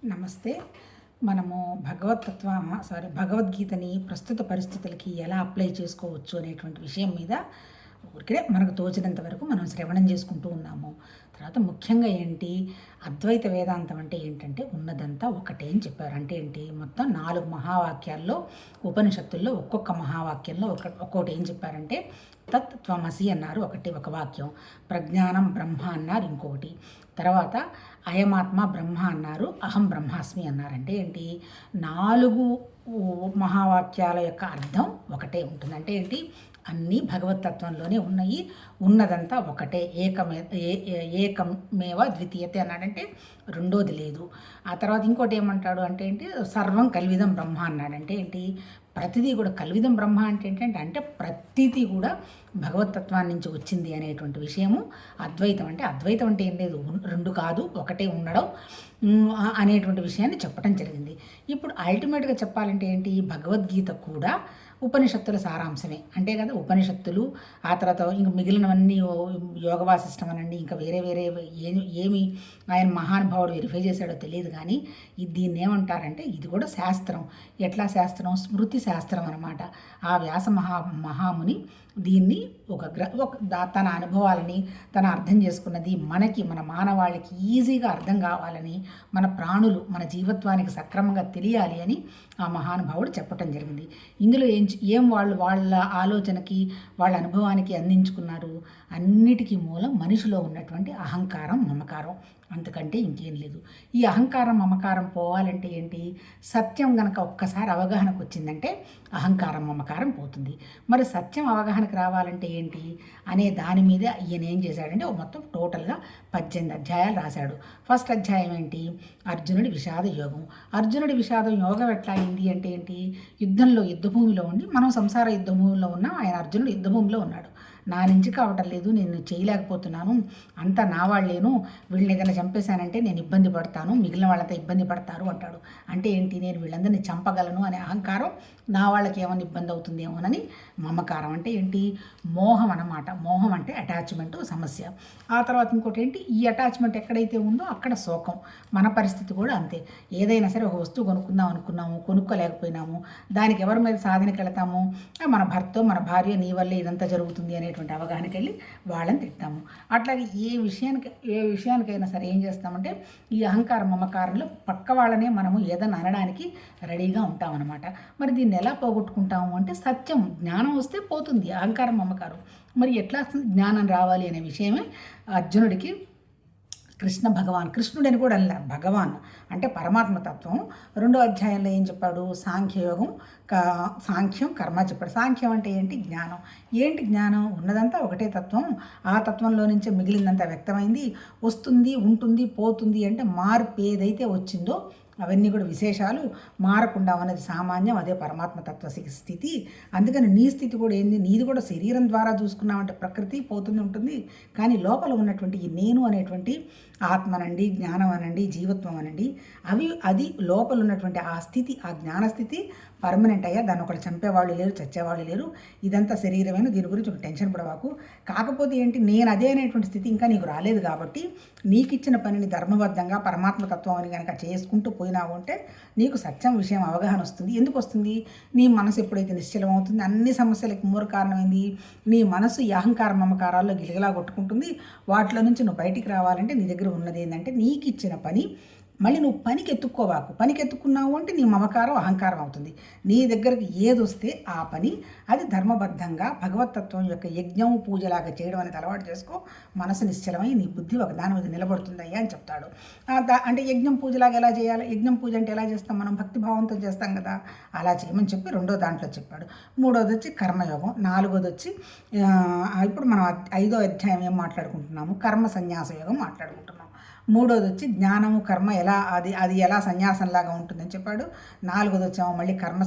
నమస్తే. మనము భగవద్గీతని ప్రస్తుత పరిస్థితులకి ఎలా అప్లై చేసుకోవచ్చు అనేటువంటి విషయం మీద ఊరికే మనకు తోచినంత వరకు మనం శ్రవణం చేసుకుంటూ ఉన్నాము. తర్వాత ముఖ్యంగా ఏంటి, అద్వైత వేదాంతం అంటే ఏంటంటే ఉన్నదంతా ఒకటే అని చెప్పారు. అంటే ఏంటి, మొత్తం 4 మహావాక్యాల్లో ఉపనిషత్తుల్లో ఒక్కొక్క మహావాక్యంలో ఒక్కొక్కటి ఏం చెప్పారంటే తత్ త్వమసి అన్నారు ఒక వాక్యం, ప్రజ్ఞానం బ్రహ్మ అన్నారు ఇంకొకటి, తర్వాత అయమాత్మ బ్రహ్మ అన్నారు, అహం బ్రహ్మాస్మి అన్నారు. అంటే ఏంటి, 4 మహావాక్యాల యొక్క అర్థం ఒకటే ఉంటుంది. అంటే ఏంటి, అన్నీ భగవతత్వంలోనే ఉన్నాయి, ఉన్నదంతా ఒకటే, ఏకమేవ ద్వితీయతే అన్నాడంటే రెండోది లేదు. ఆ తర్వాత ఇంకోటి ఏమంటాడు అంటే ఏంటి, సర్వం కల్విదం బ్రహ్మ అన్నాడంటే ఏంటి, ప్రతిదీ కూడా కల్విదం బ్రహ్మ అంటే ఏంటంటే అంటే ప్రతిదీ కూడా భగవతత్వాన్ని నుంచి వచ్చింది అనేటువంటి విషయము అద్వైతం. అంటే అద్వైతం అంటే ఏం లేదు, రెండు కాదు ఒకటే ఉండడం అనేటువంటి విషయాన్ని చెప్పడం జరిగింది. ఇప్పుడు అల్టిమేట్గా చెప్పాలంటే ఏంటి, భగవద్గీత కూడా ఉపనిషత్తుల సారాంశమే అంటే కదా. ఉపనిషత్తులు ఆ తర్వాత ఇంకా మిగిలినవన్నీ యోగ వాసిష్టం అనండి, ఇంకా వేరే ఏమి ఆయన మహానుభావుడు వెరిఫై చేశాడో తెలియదు. కానీ దీన్ని ఏమంటారంటే ఇది కూడా శాస్త్రం. ఎట్లా శాస్త్రం? స్మృతి శాస్త్రం అనమాట. ఆ వ్యాస మహాముని దీన్ని తన అనుభవాలని తను అర్థం చేసుకున్నది మన మానవాళికి ఈజీగా అర్థం కావాలని, మన ప్రాణులు మన జీవత్వానికి సక్రమంగా తెలియాలి అని ఆ మహానుభావుడు చెప్పటం జరిగింది. ఇందులో వాళ్ళ ఆలోచనకి వాళ్ళ అనుభవానికి అందించుకున్నారు. అన్నిటికీ మూలం మనిషిలో ఉన్నటువంటి అహంకారం, మమకారం, అంతకంటే ఇంకేం లేదు. ఈ అహంకారం మమకారం పోవాలంటే ఏంటి, సత్యం గనక ఒక్కసారి అవగాహనకు వచ్చిందంటే అహంకారం మమకారం పోతుంది. మరి సత్యం అవగాహనకు రావాలంటే ఏంటి అనే దాని మీద ఈయన ఏం చేశాడంటే మొత్తం టోటల్గా 18 అధ్యాయాలు రాశాడు. ఫస్ట్ అధ్యాయం ఏంటి, అర్జునుడి విషాద యోగం. అర్జునుడి విషాద యోగం ఎట్లా అయింది అంటే ఏంటి, యుద్ధభూమిలో ఉండి మనం సంసార యుద్ధభూమిలో ఉన్నాం, ఆయన అర్జునుడు యుద్ధభూమిలో ఉన్నాడు. నా నుంచి కావటం లేదు, నేను చేయలేకపోతున్నాను, అంతా నా వాళ్ళేను, వీళ్ళని ఏదైనా చంపేశానంటే నేను ఇబ్బంది పడతాను, మిగిలిన వాళ్ళంతా ఇబ్బంది పడతారు అంటాడు. అంటే ఏంటి, నేను వీళ్ళందరినీ చంపగలను అనే అహంకారం, నా వాళ్ళకి ఏమైనా ఇబ్బంది అవుతుందేమోనని మమకారం. అంటే ఏంటి, మోహం అన్నమాట. మోహం అంటే అటాచ్మెంట్, సమస్య. ఆ తర్వాత ఇంకోటి ఏంటి, ఈ అటాచ్మెంట్ ఎక్కడైతే ఉందో అక్కడ శోకం. మన పరిస్థితి కూడా అంతే. ఏదైనా సరే ఒక వస్తువు కొనుక్కుందాం అనుకున్నాము, కొనుక్కోలేకపోయినాము, దానికి ఎవరి మీద సాధనకి వెళతాము, మన భర్త మన భార్య, నీ వల్లే ఇదంతా జరుగుతుంది అనేటువంటి అవగాహనకి వెళ్ళి వాళ్ళని తిట్టాము. అట్లాగే ఏ విషయానికైనా సరే ఏం చేస్తామంటే ఈ అహంకారం మమకారంలో పక్క వాళ్ళనే మనము ఏదైనా అనడానికి రెడీగా ఉంటామన్నమాట. మరి దీన్ని ఎలా పోగొట్టుకుంటాము అంటే సత్యం, జ్ఞానం వస్తే పోతుంది అహంకారం మమకారం. మరి ఎట్లా జ్ఞానం రావాలి అనే విషయమే అర్జునుడికి కృష్ణుడని కూడా అనలే, భగవాన్ అంటే పరమాత్మతత్వం. 2వ అధ్యాయంలో ఏం చెప్పాడు, సాంఖ్యం కర్మ చెప్పాడు. సాంఖ్యం అంటే ఏంటి, జ్ఞానం. ఏంటి జ్ఞానం, ఉన్నదంతా ఒకటే తత్వం, ఆ తత్వంలో నుంచే మిగిలిందంతా వ్యక్తమైంది, వస్తుంది ఉంటుంది పోతుంది. అంటే మార్పు ఏదైతే వచ్చిందో అవన్నీ కూడా విశేషాలు, మారకుండా ఉన్నది సామాన్యం, అదే పరమాత్మతత్వ స్థితి. అందుకని నీ స్థితి కూడా ఏంది, నీది కూడా శరీరం ద్వారా చూసుకున్నామంటే ప్రకృతి పోతుంది ఉంటుంది, కానీ లోపల ఉన్నటువంటి ఈ నేను అనేటువంటి ఆత్మనండి, జ్ఞానం అనండి, జీవత్వం అనండి, అది లోపల ఉన్నటువంటి ఆ స్థితి, ఆ జ్ఞానస్థితి పర్మనెంట్ అయ్యా. దాన్ని ఒకటి చంపేవాళ్ళు లేరు, చచ్చేవాళ్ళు లేరు, ఇదంతా శరీరమైన, దీని గురించి ఒక టెన్షన్ పడవాకు. కాకపోతే ఏంటి, నేను అదే అనేటువంటి స్థితి ఇంకా నీకు రాలేదు కాబట్టి నీకు ఇచ్చిన పనిని ధర్మబద్ధంగా పరమాత్మతత్వం అని కనుక చేసుకుంటూ పోయినావు అంటే నీకు సత్యం విషయం అవగాహన వస్తుంది. ఎందుకు వస్తుంది, నీ మనసు ఎప్పుడైతే నిశ్చలం అవుతుంది, అన్ని సమస్యలకు మూల కారణమైంది నీ మనసు ఈ అహంకార మమకారాల్లో గిలగిలా కొట్టుకుంటుంది. వాటిలో నుంచి నువ్వు బయటికి రావాలంటే నీ దగ్గర ఉన్నది ఏంటంటే నీకు ఇచ్చిన పని మళ్ళీ నువ్వు పనికి ఎత్తుక్కున్నావు అంటే నీ మమకారం అహంకారం అవుతుంది. నీ దగ్గరికి ఏది వస్తే ఆ పని అది ధర్మబద్ధంగా భగవతత్వం యొక్క యజ్ఞం పూజలాగా చేయడం అనేది అలవాటు చేసుకో. మనసు నిశ్చలమై నీ బుద్ధి ఒక దాని మీద నిలబడుతుందయ్యా అని చెప్తాడు. అంటే యజ్ఞం పూజలాగా ఎలా చేయాలి, యజ్ఞం పూజ అంటే ఎలా చేస్తాం, మనం భక్తిభావంతో చేస్తాం కదా, అలా చేయమని చెప్పి 2వ దాంట్లో చెప్పాడు. 3వది వచ్చి కర్మయోగం. 4వది వచ్చి ఇప్పుడు మనం 5వ అధ్యాయం ఏం మాట్లాడుకుంటున్నాము, కర్మ సన్యాస యోగం మాట్లాడుకుంటున్నాం. 3వది వచ్చి జ్ఞానము కర్మ ఎలా అది ఎలా సన్యాసంలాగా ఉంటుందని చెప్పాడు. 4వది వచ్చాము మళ్ళీ కర్మ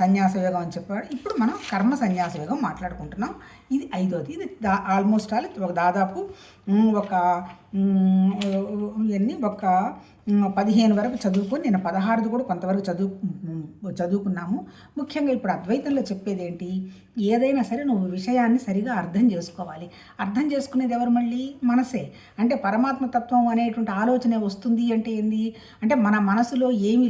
సన్యాస యోగం అని చెప్పాడు. ఇప్పుడు మనం కర్మ సన్యాస యోగం మాట్లాడుకుంటున్నాం. ఇది 5వది. ఇది ఆల్మోస్ట్ ఒక దాదాపు ఒక ఇవన్నీ ఒక 15 వరకు చదువుకొని నేను 16 కూడా కొంతవరకు చదువుకున్నాము. ముఖ్యంగా ఇప్పుడు అద్వైతంలో చెప్పేది ఏంటి, ఏదైనా సరే నువ్వు విషయాన్ని సరిగా అర్థం చేసుకోవాలి. అర్థం చేసుకునేది ఎవరు? మళ్ళీ మనసే. అంటే పరమాత్మ తత్వం అనేటువంటి ఆలోచన వస్తుంది అంటే ఏంది అంటే మన మనసులో ఏమి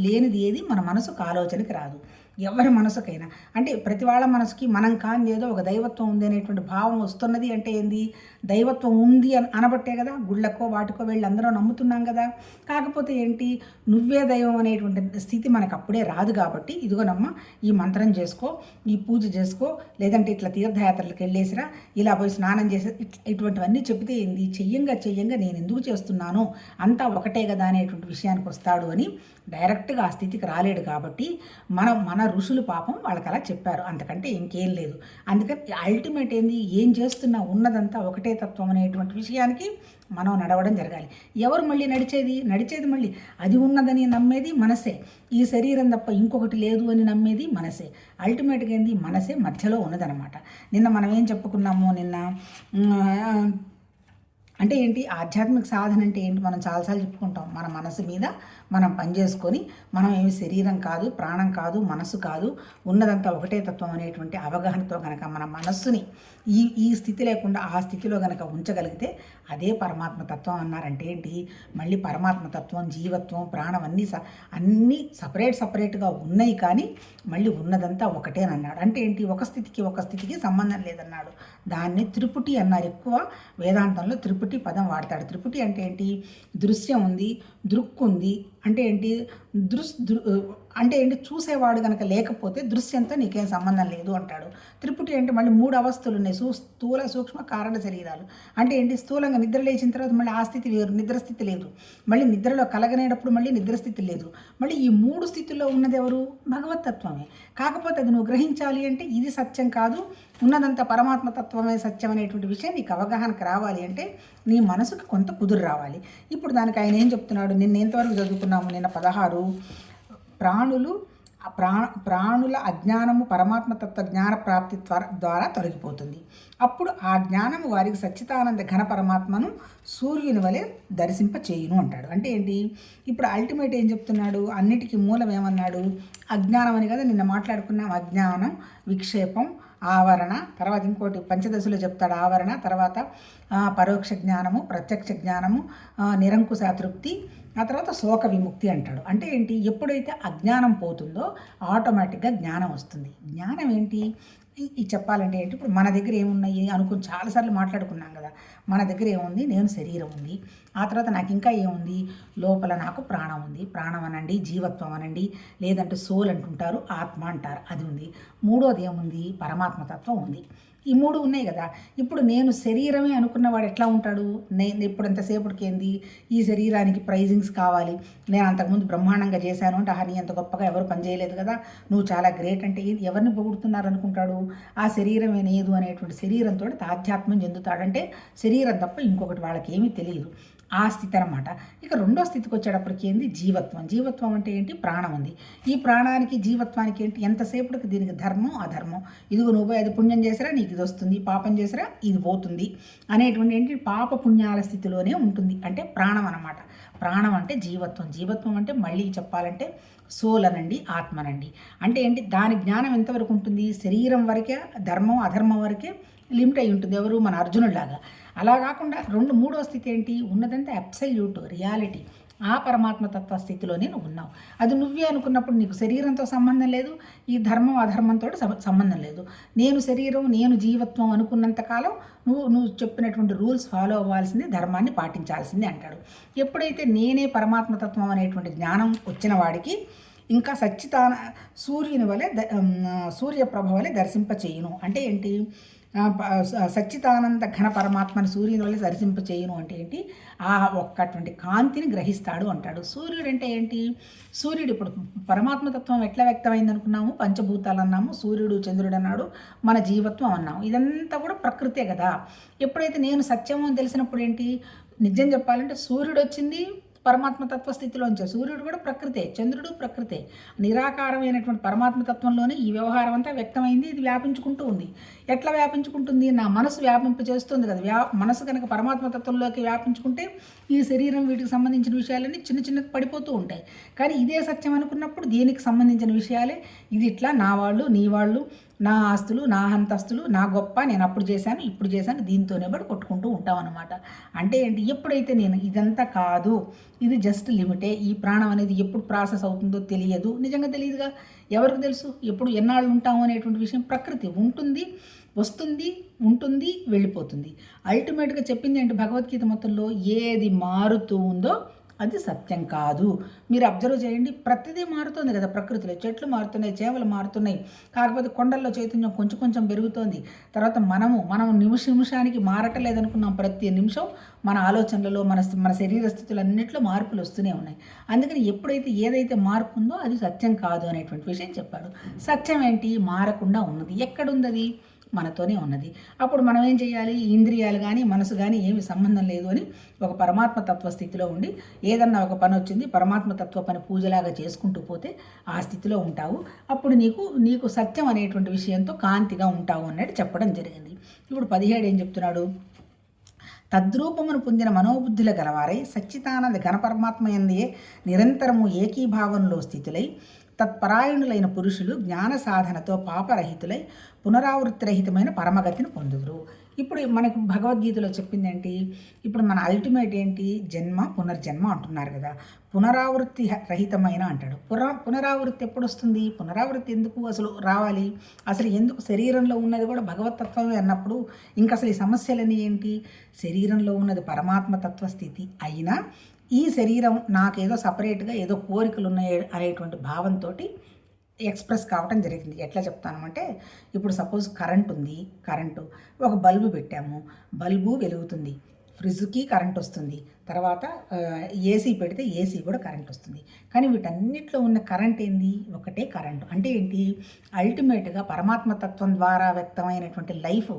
లేనిది ఏది మన మనసుకు ఆలోచనకి రాదు. ఎవరి మనసుకైనా అంటే ప్రతి వాళ్ళ మనసుకి మనం కాని ఏదో ఒక దైవత్వం ఉంది అనేటువంటి భావం వస్తున్నది అంటే ఏంది, దైవత్వం ఉంది అని అనబట్టే కదా గుళ్ళకో వాటికో వెళ్ళి అందరూ నమ్ముతున్నాం కదా. కాకపోతే ఏంటి, నువ్వే దైవం అనేటువంటి స్థితి మనకు అప్పుడే రాదు. కాబట్టి ఇదిగోనమ్మ ఈ మంత్రం చేసుకో, ఈ పూజ చేసుకో, లేదంటే ఇట్లా తీర్థయాత్రలకు వెళ్ళేసిరా, ఇలా పోయి స్నానం చేసి ఇటువంటివన్నీ చెబితే ఏంది, చెయ్యంగా నేను ఎందుకు చేస్తున్నాను, అంతా ఒకటే కదా అనేటువంటి విషయానికి వస్తాడు అని డైరెక్ట్గా ఆ స్థితికి రాలేడు. కాబట్టి మన ఋషులు పాపం వాళ్ళకి అలా చెప్పారు, అంతకంటే ఇంకేం లేదు. అందుకని అల్టిమేట్ ఏంది, ఏం చేస్తున్నా ఉన్నదంతా ఒకటే తత్వం అనేటువంటి విషయానికి మనం నడవడం జరగాలి. ఎవరు మళ్ళీ నడిచేది మళ్ళీ అది ఉన్నదని నమ్మేది మనసే. ఈ శరీరం తప్ప ఇంకొకటి లేదు అని నమ్మేది మనసే. అల్టిమేట్గా ఏంది, మనసే మధ్యలో ఉన్నదనమాట. నిన్న మనం ఏం చెప్పుకున్నాము, అంటే ఏంటి ఆధ్యాత్మిక సాధన అంటే ఏంటి, మనం చాలాసార్లు చెప్పుకుంటాం. మన మనసు మీద మనం పనిచేసుకొని, మనం ఏమి శరీరం కాదు, ప్రాణం కాదు, మనసు కాదు, ఉన్నదంతా ఒకటే తత్వం అనేటువంటి అవగాహనతో కనుక మన మనస్సుని ఈ స్థితి లేకుండా ఆ స్థితిలో కనుక ఉంచగలిగితే అదే పరమాత్మ తత్వం అన్నారంటే ఏంటి, మళ్ళీ పరమాత్మ తత్వం, జీవత్వం, ప్రాణం అన్నీ సపరేట్గా ఉన్నాయి, కానీ మళ్ళీ ఉన్నదంతా ఒకటేనన్నాడు. అంటే ఏంటి, ఒక స్థితికి సంబంధం లేదన్నాడు. దాన్ని త్రిపుటి అన్నారు. ఎక్కువ వేదాంతంలో త్రిపుటి పదం వాడతాడు. త్రిపుటి అంటే ఏంటి, దృశ్యం ఉంది, దృక్కు ఉంది, అంటే ఏంటి అంటే ఏంటి, చూసేవాడు కనుక లేకపోతే దృశ్యంతో నీకేం సంబంధం లేదు అంటాడు. త్రిపుటి అంటే మళ్ళీ 3 అవస్థలు ఉన్నాయి, స్థూల, సూక్ష్మ, కారణ శరీరాలు. అంటే ఏంటి, స్థూలంగా నిద్ర లేచిన తర్వాత మళ్ళీ ఆ స్థితి వేరు, నిద్రస్థితి లేదు. మళ్ళీ నిద్రలో కలగనేటప్పుడు మళ్ళీ నిద్రస్థితి లేదు. మళ్ళీ ఈ 3 స్థితుల్లో ఉన్నది ఎవరు, భగవత్తత్వమే. కాకపోతే అది నువ్వు గ్రహించాలి అంటే ఇది సత్యం కాదు, ఉన్నదంతా పరమాత్మ తత్వమే సత్యం అనేటువంటి విషయం నీకు అవగాహనకు రావాలి అంటే నీ మనసుకు కొంత కుదురు రావాలి. ఇప్పుడు దానికి ఆయన ఏం చెప్తున్నాడు, నిన్న ఎంతవరకు చదువుకున్నాము, నిన్న 16 ప్రాణుల అజ్ఞానము పరమాత్మతత్వ జ్ఞాన ప్రాప్తి ద్వారా తొలగిపోతుంది. అప్పుడు ఆ జ్ఞానము వారికి సచ్చిదానంద ఘన పరమాత్మను సూర్యుని వలె దర్శింపచేయును అంటాడు. అంటే ఏంటి, ఇప్పుడు అల్టిమేట్ ఏం చెప్తున్నాడు, అన్నిటికీ మూలం ఏమన్నాడు, అజ్ఞానం అని కదా నిన్న మాట్లాడుకున్నాం. అజ్ఞానం, విక్షేపం, ఆవరణ, తర్వాత ఇంకోటి పంచదశలో చెప్తాడు ఆవరణ, తర్వాత పరోక్ష జ్ఞానము, ప్రత్యక్ష జ్ఞానము, నిరంకుశ తృప్తి, ఆ తర్వాత శోక విముక్తి అంటాడు. అంటే ఏంటి, ఎప్పుడైతే అజ్ఞానం పోతుందో ఆటోమేటిక్గా జ్ఞానం వస్తుంది. జ్ఞానం ఏంటి ఇది చెప్పాలంటే ఏంటి, ఇప్పుడు మన దగ్గర ఏమున్నాయి అనుకుని చాలాసార్లు మాట్లాడుకున్నాం కదా. మన దగ్గర ఏముంది, నేను శరీరం ఉంది, ఆ తర్వాత నాకు ఇంకా ఏముంది, లోపల నాకు ప్రాణం ఉంది, ప్రాణం అనండి, జీవత్వం అనండి, లేదంటే సోల్ అంటుంటారు, ఆత్మ అంటారు, అది ఉంది. మూడోది ఏముంది, పరమాత్మతత్వం ఉంది. ఈ 3 ఉన్నాయి కదా. ఇప్పుడు నేను శరీరమే అనుకున్నవాడు ఎట్లా ఉంటాడు, నేను ఇప్పుడు ఎంతసేపటికి ఏంది, ఈ శరీరానికి ప్రైజింగ్స్ కావాలి, నేను అంతకుముందు బ్రహ్మాండంగా చేశాను అంటే నీ అంత గొప్పగా ఎవరు పనిచేయలేదు కదా, నువ్వు చాలా గ్రేట్ అంటే ఎవరిని పొగుడుతున్నారు అనుకుంటాడు, ఆ శరీరమే లేదు అనేటువంటి శరీరంతో తాధ్యాత్మ్యం చెందుతాడంటే శరీరం తప్ప ఇంకొకటి వాళ్ళకి ఏమీ తెలియదు. ఆ స్థితి అనమాట. ఇక రెండో స్థితికి వచ్చేటప్పటికి ఏంది, జీవత్వం అంటే ఏంటి, ప్రాణం ఉంది. ఈ ప్రాణానికి జీవత్వానికి ఏంటి, ఎంతసేపటికి దీనికి ధర్మం అధర్మం, ఇదిగో నువ్వు అది పుణ్యం చేసిరా నీకు ఇది వస్తుంది, పాపం చేసిరా ఇది పోతుంది అనేటువంటి ఏంటి, పాప పుణ్యాల స్థితిలోనే ఉంటుంది. అంటే ప్రాణం అనమాట. ప్రాణం అంటే జీవత్వం అంటే మళ్ళీ చెప్పాలంటే సోల్ అనండి, ఆత్మనండి. అంటే ఏంటి, దాని జ్ఞానం ఎంతవరకు ఉంటుంది, శరీరం వరకే, ధర్మం అధర్మం వరకే లిమిట్ అయి ఉంటుంది. ఎవరు, మన అర్జునుడిలాగా. అలా కాకుండా మూడో స్థితి ఏంటి, ఉన్నదంతా అబ్సల్యూట్ రియాలిటీ, ఆ పరమాత్మ తత్వ స్థితిలోనే నువ్వు ఉన్నావు. అది నువ్వే అనుకున్నప్పుడు నీకు శరీరంతో సంబంధం లేదు, ఈ ధర్మం అధర్మంతో సంబంధం లేదు. నేను శరీరం, నేను జీవత్వం అనుకున్నంతకాలం నువ్వు చెప్పినటువంటి రూల్స్ ఫాలో అవ్వాల్సిందే, ధర్మాన్ని పాటించాల్సిందే అంటాడు. ఎప్పుడైతే నేనే పరమాత్మతత్వం అనేటువంటి జ్ఞానం వచ్చిన వాడికి ఇంకా సూర్యుని వలె సూర్యప్రభ వలె దర్శింపచేయును. అంటే ఏంటి, సచ్చిదానంద ఘన పరమాత్మని సూర్యుని వల్ల దర్శింపచేయును అంటే ఏంటి, ఆ ఒక్కటువంటి కాంతిని గ్రహిస్తాడు అంటాడు. సూర్యుడు అంటే ఏంటి, సూర్యుడు ఇప్పుడు పరమాత్మతత్వం ఎట్లా వ్యక్తమైంది అనుకున్నాము, పంచభూతాలు అన్నాము, సూర్యుడు చంద్రుడు అన్నాడు, మన జీవత్వం అన్నాము, ఇదంతా కూడా ప్రకృతే కదా. ఎప్పుడైతే నేను సత్యము అని తెలిసినప్పుడు ఏంటి, నిజం చెప్పాలంటే సూర్యుడు వచ్చింది పరమాత్మ తత్వస్థితిలోంచే. సూర్యుడు కూడా ప్రకృతే, చంద్రుడు ప్రకృతే. నిరాకారమైనటువంటి పరమాత్మ తత్వంలోనే ఈ వ్యవహారం అంతా వ్యక్తమైంది. ఇది వ్యాపించుకుంటూ ఉంది. ఎట్లా వ్యాపించుకుంటుంది? నా మనసు వ్యాపింప చేస్తుంది కదా. మనసు కనుక పరమాత్మ తత్వంలోకి వ్యాపించుకుంటే ఈ శరీరం వీటికి సంబంధించిన విషయాలన్నీ చిన్న చిన్నగా పడిపోతూ ఉంటాయి. కానీ ఇదే సత్యం అనుకున్నప్పుడు దీనికి సంబంధించిన విషయాలే, ఇది ఇట్లా నా వాళ్ళు, నీ వాళ్ళు, నా ఆస్తులు, నా అంతస్తులు, నా గొప్ప, నేను అప్పుడు చేశాను, ఇప్పుడు చేశాను, దీంతోనే బట్టి కొట్టుకుంటూ ఉంటాం అనమాట. అంటే ఏంటి? ఎప్పుడైతే నేను ఇదంతా కాదు, ఇది జస్ట్ లిమిటే, ఈ ప్రాణం అనేది ఎప్పుడు ప్రాసెస్ అవుతుందో తెలియదు. నిజంగా తెలియదుగా, ఎవరికి తెలుసు ఎప్పుడు ఎన్నాళ్ళు ఉంటాము అనేటువంటి విషయం. ప్రకృతి ఉంటుంది, వస్తుంది, ఉంటుంది, వెళ్ళిపోతుంది. అల్టిమేట్గా చెప్పింది ఏంటి భగవద్గీత మొత్తంలో? ఏది మారుతూ ఉందో అది సత్యం కాదు. మీరు అబ్జర్వ్ చేయండి, ప్రతిదీ మారుతుంది కదా ప్రకృతిలో. చెట్లు మారుతున్నాయి, చేవలు మారుతున్నాయి. కాకపోతే కొండల్లో చైతన్యం కొంచెం కొంచెం పెరుగుతోంది. తర్వాత మనం నిమిషానికి మారటలేదనుకున్నాం. ప్రతి నిమిషం మన ఆలోచనలలో, మన శరీర స్థితులు అన్నింటిలో మార్పులు వస్తూనే ఉన్నాయి. అందుకని ఎప్పుడైతే ఏదైతే మార్పు ఉందో అది సత్యం కాదు అనేటువంటి విషయం చెప్పాడు. సత్యం ఏంటి? మారకుండా ఉన్నది. ఎక్కడుంది అది? మనతోనే ఉన్నది. అప్పుడు మనం ఏం చేయాలి? ఇంద్రియాలు కానీ మనసు కానీ ఏమి సంబంధం లేదు అని ఒక పరమాత్మ తత్వ స్థితిలో ఉండి, ఏదన్నా ఒక పని వచ్చింది పరమాత్మ తత్వ పని పూజలాగా చేసుకుంటూ పోతే ఆ స్థితిలో ఉంటావు. అప్పుడు నీకు సత్యం అనేటువంటి విషయంతో కాంతిగా ఉంటావు అన్నట్టు చెప్పడం జరిగింది. ఇప్పుడు 17 ఏం చెప్తున్నాడు? తద్రూపమును పొందిన మనోబుద్ధుల గలవారై సచ్చితానంద ఘనపరమాత్మయందే నిరంతరము ఏకీభావంలో స్థితులై తత్పరాయణులైన పురుషులు జ్ఞాన సాధనతో పాపరహితులై పునరావృత్తిరహితమైన పరమగతిని పొందుదురు. ఇప్పుడు మనకు భగవద్గీతలో చెప్పింది ఏంటి? ఇప్పుడు మన అల్టిమేట్ ఏంటి? జన్మ పునర్జన్మ అంటున్నారు కదా. పునరావృత్తి రహితమైన అంటాడు. పునరావృత్తి ఎప్పుడు వస్తుంది? పునరావృత్తి ఎందుకు అసలు రావాలి? అసలు ఎందుకు? శరీరంలో ఉన్నది కూడా భగవతత్వమే అన్నప్పుడు ఇంకా అసలు ఈ సమస్యలన్నీ ఏంటి? శరీరంలో ఉన్నది పరమాత్మ తత్వస్థితి అయినా ఈ శరీరం నాకేదో సపరేట్గా ఏదో కోరికలు ఉన్నాయి అనేటువంటి భావంతో ఎక్స్ప్రెస్ కావటం జరిగింది. ఎట్లా చెప్తాను అంటే, ఇప్పుడు సపోజ్ కరెంట్ ఉంది, ఒక బల్బు పెట్టాము, బల్బు వెలుగుతుంది, ఫ్రిడ్జ్కి కరెంట్ వస్తుంది, తర్వాత ఏసీ పెడితే ఏసీ కూడా కరెంట్ వస్తుంది. కానీ వీటన్నిటిలో ఉన్న కరెంట్ ఏంది? ఒకటే కరెంటు. అంటే ఏంటి? అల్టిమేట్గా పరమాత్మ తత్వం ద్వారా వ్యక్తమైనటువంటి లైఫ్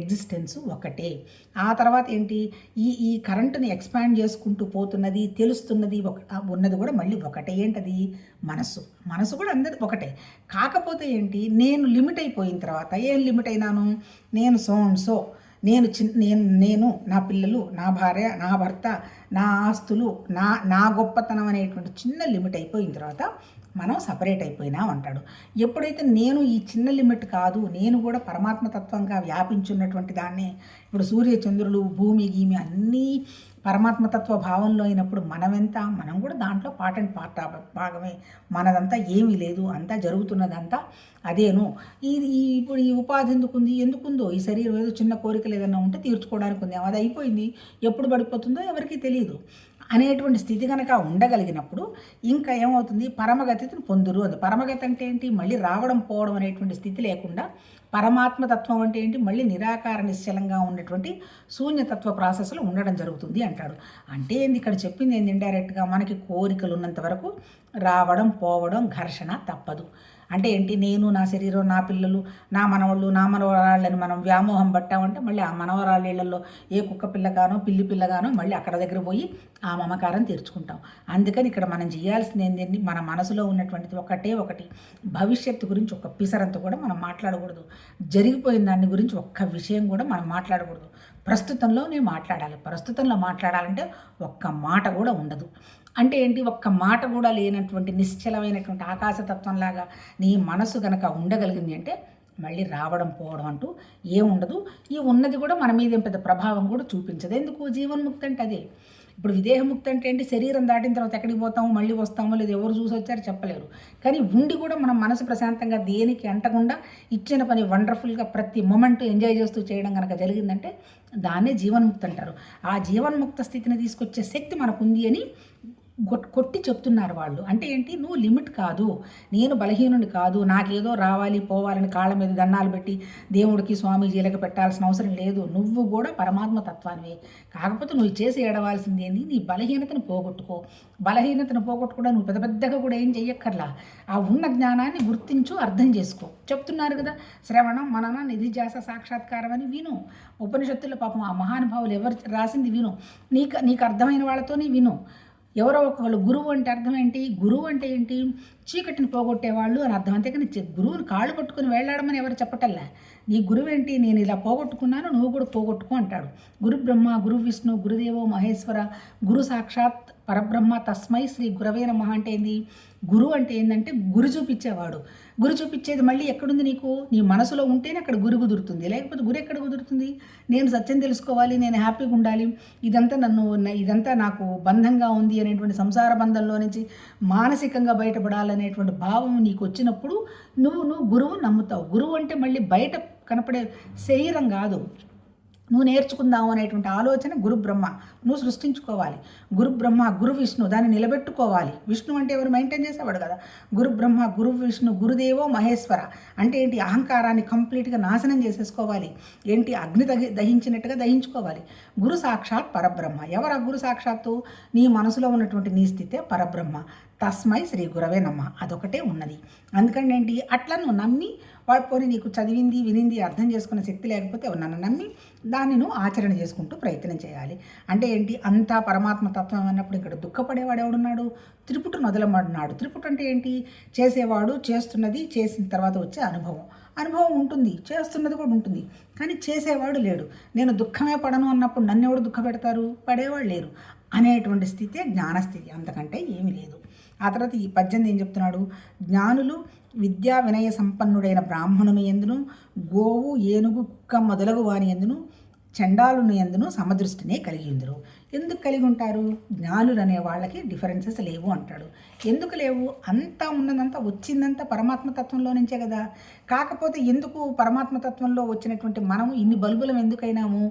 ఎగ్జిస్టెన్స్ ఒకటే. ఆ తర్వాత ఏంటి? ఈ కరెంటుని ఎక్స్పాండ్ చేసుకుంటూ పోతున్నది, తెలుస్తున్నది ఉన్నది కూడా మళ్ళీ ఒకటే. ఏంటది? మనసు కూడా అందరి ఒకటే. కాకపోతే ఏంటి? నేను లిమిట్ అయిపోయిన తర్వాత ఏం లిమిట్ అయినాను? నేను సో నేను నా పిల్లలు, నా భార్య, నా భర్త, నా ఆస్తులు, నా గొప్పతనం అనేటువంటి చిన్న లిమిట్ అయిపోయిన తర్వాత మనం సపరేట్ అయిపోయినాం అంటాడు. ఎప్పుడైతే నేను ఈ చిన్న లిమిట్ కాదు, నేను కూడా పరమాత్మతత్వంగా వ్యాపించున్నటువంటి దాన్నే. ఇప్పుడు సూర్య చంద్రులు, భూమి గీమి అన్నీ పరమాత్మతత్వ భావంలో అయినప్పుడు మనం కూడా దాంట్లో పార్ట్ అండ్ పార్ట్ భాగమే. మనదంతా ఏమీ లేదు, అంతా జరుగుతున్నదంతా అదేను. ఇప్పుడు ఈ ఉపాధి ఎందుకుందో ఈ శరీరం ఏదో చిన్న కోరికలు ఏదైనా ఉంటే తీర్చుకోవడానికి ఉంది, అది అయిపోయింది, ఎప్పుడు పడిపోతుందో ఎవరికీ తెలియదు అనేటువంటి స్థితి కనుక ఉండగలిగినప్పుడు ఇంకా ఏమవుతుంది? పరమగతిని పొందురు అది. పరమగతి అంటే ఏంటి? మళ్ళీ రావడం పోవడం అనేటువంటి స్థితి లేకుండా పరమాత్మతత్వం అంటే ఏంటి? మళ్ళీ నిరాకార నిశ్చలంగా ఉన్నటువంటి శూన్యతత్వ ప్రాసెస్లో ఉండడం జరుగుతుంది అంటాడు. అంటే ఏంది? ఇక్కడ చెప్పింది ఏంది? ఇండైరెక్ట్గా మనకి కోరికలు ఉన్నంత వరకు రావడం పోవడం ఘర్షణ తప్పదు. అంటే ఏంటి? నేను, నా శరీరం, నా పిల్లలు, నా మనవాళ్ళు, నా మనవరాళ్ళని మనం వ్యామోహం పట్టామంటే మళ్ళీ ఆ మనవరాళ్ళ ఇళ్లలో ఏ కుక్క పిల్లగానో పిల్లి పిల్లగానో మళ్ళీ అక్కడ దగ్గర పోయి ఆ మమకారం తీర్చుకుంటాం. అందుకని ఇక్కడ మనం చేయాల్సింది ఏంటంటే, మన మనసులో ఉన్నటువంటిది ఒకటి, భవిష్యత్తు గురించి ఒక్క పిసరంత కూడా మనం మాట్లాడకూడదు. జరిగిపోయిన దాని గురించి ఒక్క విషయం కూడా మనం మాట్లాడకూడదు. ప్రస్తుతంలోనే మాట్లాడాలి. ప్రస్తుతంలో మాట్లాడాలంటే ఒక్క మాట కూడా ఉండదు. అంటే ఏంటి? ఒక్క మాట కూడా లేనటువంటి నిశ్చలమైనటువంటి ఆకాశతత్వంలాగా నీ మనసు గనక ఉండగలిగింది అంటే మళ్ళీ రావడం పోవడం అంటూ ఏముండదు. ఈ ఉన్నది కూడా మన మీద ఏం పెద్ద ప్రభావం కూడా చూపించదు. ఎందుకు? జీవన్ముక్తి అంటే అదే. ఇప్పుడు విదేహముక్తి అంటే ఏంటి? శరీరం దాటిన తర్వాత ఎక్కడికి పోతామో మళ్ళీ వస్తామో లేదు ఎవరు చూసి వచ్చారో చెప్పలేరు. కానీ ఉండి కూడా మనం మనసు ప్రశాంతంగా దేనికి అంటకుండా ఇచ్చిన పని వండర్ఫుల్గా ప్రతి మొమెంట్ ఎంజాయ్ చేస్తూ చేయడం కనుక జరిగిందంటే దాన్నే జీవన్ముక్తి అంటారు. ఆ జీవన్ముక్త స్థితిని తీసుకొచ్చే శక్తి మనకు ఉంది అని కొట్టి చెప్తున్నారు వాళ్ళు. అంటే ఏంటి? నువ్వు లిమిట్ కాదు, నేను బలహీనుని కాదు, నాకేదో రావాలి పోవాలని కాళ్ళ మీద దండాలు పెట్టి దేవుడికి స్వామీజీలకు పెట్టాల్సిన అవసరం లేదు. నువ్వు కూడా పరమాత్మ తత్వానివే. కాకపోతే నువ్వు చేసి ఏడవాల్సింది ఏంది? నీ బలహీనతను పోగొట్టుకో. బలహీనతను పోగొట్టుకోవడం నువ్వు పెద్దగా కూడా ఏం చెయ్యక్కర్లా. ఆ ఉన్న జ్ఞానాన్ని గుర్తించు, అర్థం చేసుకో. చెప్తున్నారు కదా, శ్రవణం మనన నిధిధ్యాస సాక్షాత్కారం అని విను. ఉపనిషత్తుల్లో పాపం ఆ మహానుభావులు ఎవరు రాసింది విను. నీకు అర్థమైన వాళ్ళతోనే విను. ఎవరో ఒకళ్ళు గురువు అంటే అర్థం ఏంటి? గురువు అంటే ఏంటి? చీకటిని పోగొట్టేవాళ్ళు అని అర్థం. అంతేకాని గురువుని కాళ్ళు పట్టుకుని వేళ్లాడమని ఎవరు చెప్పటల్లా. నీ గురువేంటి? నేను ఇలా పోగొట్టుకున్నాను, నువ్వు కూడా పోగొట్టుకో అంటాడు. గురు బ్రహ్మ, గురు విష్ణు, గురుదేవో మహేశ్వర, గురు సాక్షాత్ పరబ్రహ్మ తస్మై శ్రీ గురవే నమః అంటే ఏంది? గురువు అంటే ఏంటంటే గురి చూపించేవాడు. గురి చూపించేది మళ్ళీ ఎక్కడుంది నీకు? నీ మనసులో ఉంటేనే అక్కడ గురి కుదురుతుంది. లేకపోతే గురి ఎక్కడ కుదురుతుంది? నేను సత్యం తెలుసుకోవాలి, నేను హ్యాపీగా ఉండాలి, ఇదంతా నాకు బంధంగా ఉంది అనేటువంటి సంసార బంధంలో నుంచి మానసికంగా బయటపడాలనేటువంటి భావం నీకు వచ్చినప్పుడు నువ్వు గురువు నమ్ముతావు. గురువు అంటే మళ్ళీ బయట కనపడే శరీరం కాదు, నువ్వు నేర్చుకుందాము అనేటువంటి ఆలోచన గురు బ్రహ్మ నువ్వు సృష్టించుకోవాలి. గురు బ్రహ్మ, గురు విష్ణు దాన్ని నిలబెట్టుకోవాలి. విష్ణు అంటే ఎవరు మెయింటైన్ చేసేవాడు కదా. గురు బ్రహ్మ, గురు విష్ణు, గురుదేవో మహేశ్వర అంటే ఏంటి? అహంకారాన్ని కంప్లీట్గా నాశనం చేసేసుకోవాలి. ఏంటి? అగ్ని దహించినట్టుగా దహించుకోవాలి. గురు సాక్షాత్ పరబ్రహ్మ. ఎవరు ఆ గురు సాక్షాత్తు? నీ మనసులో ఉన్నటువంటి నీ స్థితే పరబ్రహ్మ. తస్మై శ్రీ గురవే నమః అదొకటే ఉన్నది. అందుకని ఏంటి? అట్లా నువ్వు నమ్మి వాడు పోనీ నీకు చదివింది వినింది అర్థం చేసుకునే శక్తి లేకపోతే నన్ను నమ్మి దాన్ని నువ్వు ఆచరణ చేసుకుంటూ ప్రయత్నం చేయాలి. అంటే ఏంటి? అంతా పరమాత్మ తత్వం అన్నప్పుడు ఇక్కడ దుఃఖపడేవాడు ఎవడున్నాడు? త్రిపుటు మొదలమాడున్నాడు. త్రిపుటు అంటే ఏంటి? చేసేవాడు, చేస్తున్నది, చేసిన తర్వాత వచ్చే అనుభవం ఉంటుంది, చేస్తున్నది కూడా ఉంటుంది, కానీ చేసేవాడు లేడు. నేను దుఃఖమే పడను అన్నప్పుడు నన్ను ఎవడు దుఃఖ పెడతారు? పడేవాడు లేరు అనేటువంటి స్థితే జ్ఞానస్థితి, అంతకంటే ఏమీ లేదు. ఆ తర్వాత ఈ 18 ఏం చెప్తున్నాడు? జ్ఞానులు విద్యా వినయ సంపన్నుడైన బ్రాహ్మణుని ఎందును, గోవు, ఏనుగు, కుక్క మొదలగు వాని ఎందును, చండాలుని ఎందును సమదృష్టినే కలిగి ఉందరు. ఎందుకు కలిగి ఉంటారు? జ్ఞానులు అనే వాళ్ళకి డిఫరెన్సెస్ లేవు అంటాడు. ఎందుకు లేవు? అంతా ఉన్నదంతా వచ్చిందంతా పరమాత్మతత్వంలో నుంచే కదా. కాకపోతే ఎందుకు పరమాత్మతత్వంలో వచ్చినటువంటి మనము ఇన్ని బల్బులం ఎందుకైనాము?